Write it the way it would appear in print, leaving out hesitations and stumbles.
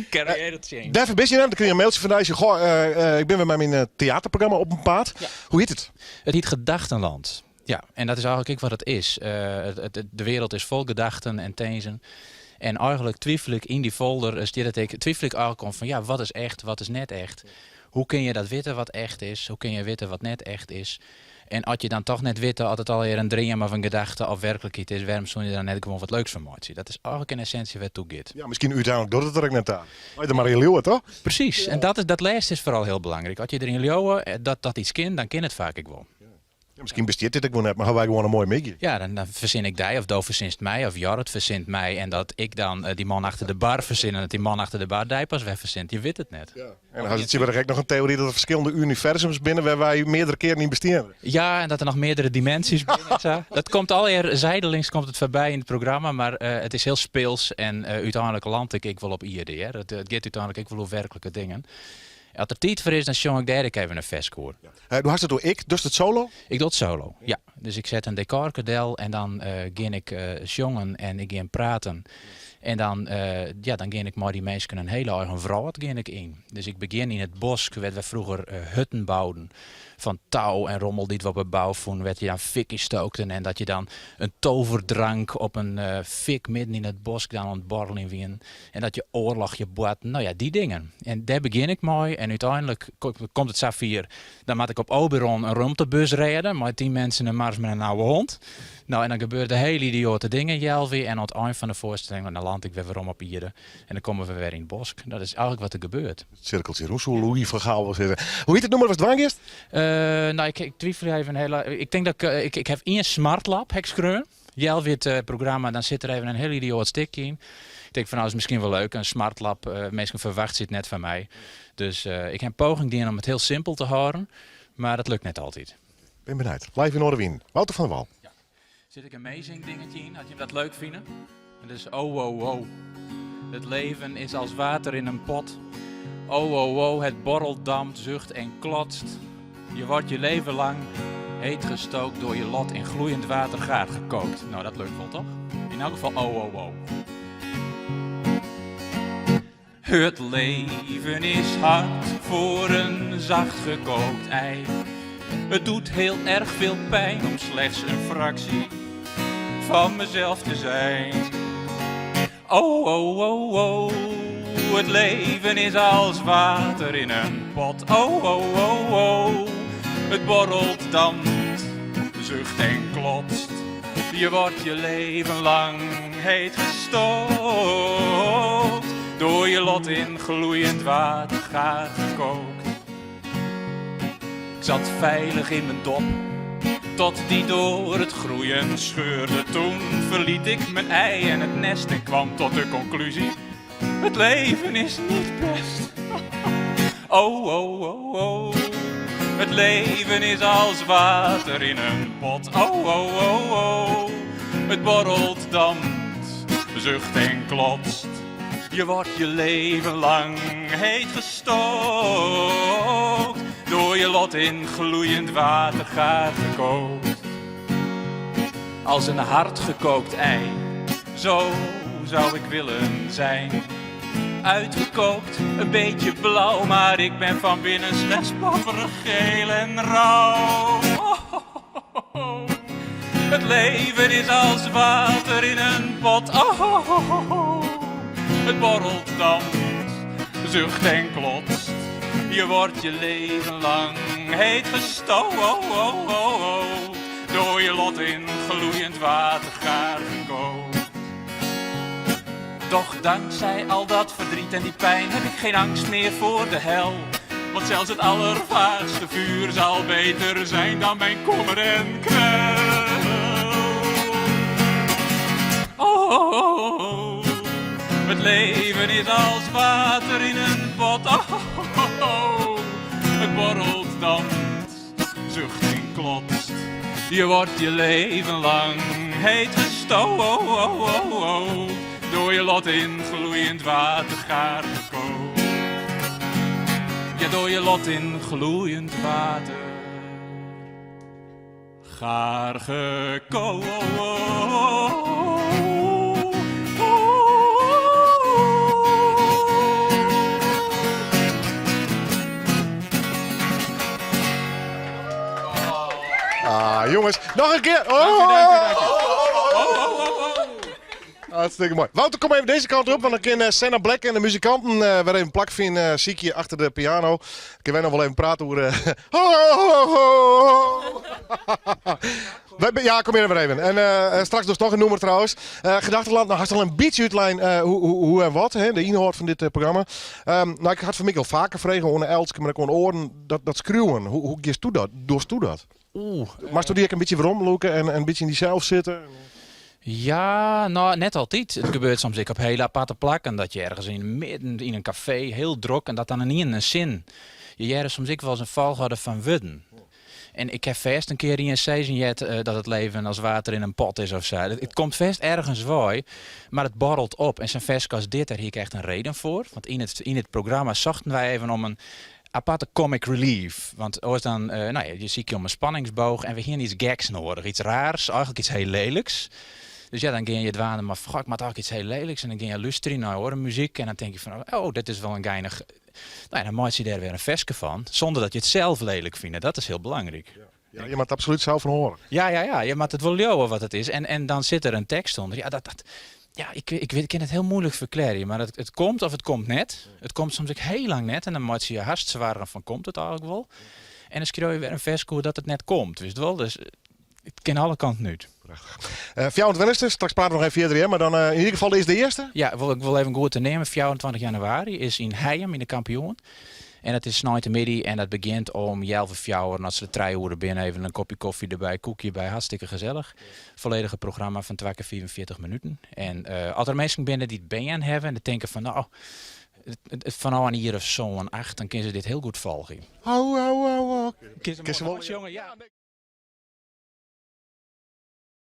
Carrière change. Daar verbis je dan kun je een mailtje van je. Goh, ik ben weer met mijn theaterprogramma op een paard. Ja. Hoe heet het? Het heet Gedachtenland. Ja, en dat is eigenlijk ook wat het is. De wereld is vol gedachten en tenzen. En eigenlijk twijfel ik in die folder, twijfel ik eigenlijk om van ja, wat is echt, wat is net echt? Hoe kun je dat weten wat echt is? Hoe kun je weten wat net echt is? En als je dan toch net weet dat het alweer een dream of een gedachte of werkelijkheid is, waarom zou je dan net gewoon wat leuks van maken? Dat is eigenlijk in essentie wat toe gaat. Ja, misschien uiteindelijk doet het er ook net aan. Maar je er maar in leeuwen, toch? Precies, en dat laatste is vooral heel belangrijk. Als je erin leeuwen dat iets kent, dan ken het vaak ik wel. Ja, misschien besteedt dit ook wel net, maar gaan wij gewoon een mooi meegje. Ja, dan verzin ik die, of Doof verzint mij, of Jorrit verzint mij. En dat ik dan die man achter de bar verzin en dat die man achter de bar die pas weg verzint. Je weet het net. Ja. En dan zie je nog een theorie dat er verschillende universums binnen waar wij meerdere keren niet bestaan. Ja, en dat er nog meerdere dimensies binnen zijn. Dat komt alweer zijdelings komt het voorbij in het programma, maar het is heel speels en uiteindelijk land ik wel op IRD. Hè. Het gaat uiteindelijk ik wel over werkelijke dingen. Als er tijd voor is, dan zong ik daar even een verscore. Doe had het door dus het solo? Ik doe het solo, ja. Dus ik zet een decorkadel en dan ga ik zongen en ik ga praten. En dan ga ik maar die mensen een hele eigen vrouw in. Dus ik begin in het bos, waar we vroeger hutten bouwden. Van touw en rommel die we bebouwd vonden, werd je dan fik gestookten. En dat je dan een toverdrank op een fik midden in het bos dan aan het borrelen wien. En dat je oorlog je boet. Nou ja, die dingen. En daar begin ik mooi. En uiteindelijk komt het Safir. Dan moet ik op Oberon een ruimtebus rijden. Met 10 mensen een mars met een oude hond. Nou, en dan gebeuren hele idiote dingen, Jelvi. En aan het eind van de voorstelling, dan land ik weer om op Ieren. En dan komen we weer in het bos. Dat is eigenlijk wat er gebeurt. Het cirkeltje, hoe zou Louis van Gaal wil zeggen. Hoe heet het nummer, was dwanggist? Nou, ik twijfel even ik denk dat ik heb één smartlab hekskreun. Jelvi het programma, dan zit er even een heel idioot stikje in. Ik denk van nou, is misschien wel leuk. Een smartlab, mensen verwacht zit net van mij. Dus ik heb een poging die om het heel simpel te houden. Maar dat lukt net altijd. Ben benieuwd. Live in Noorderwien. Wouter van der Wal. Zit ik een amazing dingetje in? Had je dat leuk vinden? Dus oh. Het leven is als water in een pot. Oh, het borrelt, dampt, zucht en klotst. Je wordt je leven lang heet gestookt door je lot in gloeiend water gaar gekookt. Nou, dat lukt wel, toch? In elk geval oh. Het leven is hard voor een zacht gekookt ei. Het doet heel erg veel pijn om slechts een fractie van mezelf te zijn. Oh, het leven is als water in een pot. Oh, het borrelt, dampt, zucht en klotst. Je wordt je leven lang heet gestookt. Door je lot in gloeiend water gaar gekookt. Ik zat veilig in mijn dop, tot die door het groeien scheurde. Toen verliet ik mijn ei en het nest en kwam tot de conclusie: het leven is niet best. Oh, het leven is als water in een pot. Oh, het borrelt, dampt, zucht en klotst. Je wordt je leven lang heet gestookt. Door je lot in gloeiend water gaar gekookt. Als een hardgekookt ei, zo zou ik willen zijn. Uitgekookt, een beetje blauw, maar ik ben van binnen slechts papperig geel en rauw. Oh. Het leven is als water in een pot. Oh. Het borrelt, dampt, zucht en klotst. Je wordt je leven lang heet gestookt. Door je lot in gloeiend water gaar gekookt. Doch dankzij al dat verdriet en die pijn heb ik geen angst meer voor de hel. Want zelfs het allervaarste vuur zal beter zijn dan mijn kommer en kwel. Oh, het leven is als water in een pot. Oh, het borrelt, dampt, zucht en klotst. Je wordt je leven lang heet gestookt. Door je lot in gloeiend water gaar gekookt. Ja, door je lot in gloeiend water gaar gekookt. jongens. Nog een keer. Hartstikke mooi. Wouter, kom even deze kant op, want dan kan Senna Black en de muzikanten weer even plak vinden. Ziekje achter de piano. Kunnen wij nog wel even praten over... Ja, kom hier even. En straks dus nog een noemer trouwens. Gedachtenland, nou had al een beetje uitlijn hoe en wat, hè, de inhoud van dit programma. Nou, ik had van Mikkel vaker vregen, ohne Elske, maar ik kon oren dat schreeuwen. Hoe gist u dat? Doorst u dat? Maar toen die ik een beetje veromloeken en een beetje in die zelf zitten? Ja, nou net altijd. Het gebeurt soms op hele aparte plekken. Dat je ergens midden in een café heel druk en dat dan niet in een zin. Je jaren soms ik wel eens een volgorde van wudden. En ik heb vast een keer in een seizoen dat het leven als water in een pot is of zo. Het komt vast ergens waai, maar het borrelt op. En zo'n vest als dit, daar heb ik echt een reden voor. Want in het programma zochten wij even om een aparte comic relief. Want als dan, je ziet je om een spanningsboog en we hier iets gags nodig. Iets raars, eigenlijk iets heel lelijks. Dus ja, dan ga je het waan, maar fuck, maar toch iets heel lelijks. En dan ga je luisteren naar muziek en dan denk je van, oh, dit is wel een geinig... Nou, dan maak je daar weer een vestje van, zonder dat je het zelf lelijk vindt. Dat is heel belangrijk. Ja, je moet absoluut zelf van horen. Ja, je moet het wel leeuwen wat het is. En dan zit er een tekst onder. Ja, ik kan het heel moeilijk verklaren, maar het komt of het komt net. Het komt soms ook heel lang net en dan moet je hartstikke zwaar van komt het eigenlijk wel. En dan schrijf je weer een versje dat het net komt, wist wel. Dus het kan alle kanten nu. Fjouwend Wednesday, straks praten we nog even verder, maar dan in ieder geval is de eerste? Ja, ik wil even goed te nemen. 24 januari is in Heijm in de Kampioen. En het is 9 de middag en dat begint om 11 uur. En als ze 3 uur binnen even een kopje koffie erbij, koekje bij, hartstikke gezellig. Volledige programma van 2 keer 44 minuten. En als er mensen binnen die het been hebben en die denken van nou, van nou aan hier of zo aan 8, dan kunnen ze dit heel goed volgen. Hou. Kies hem jongen, ja.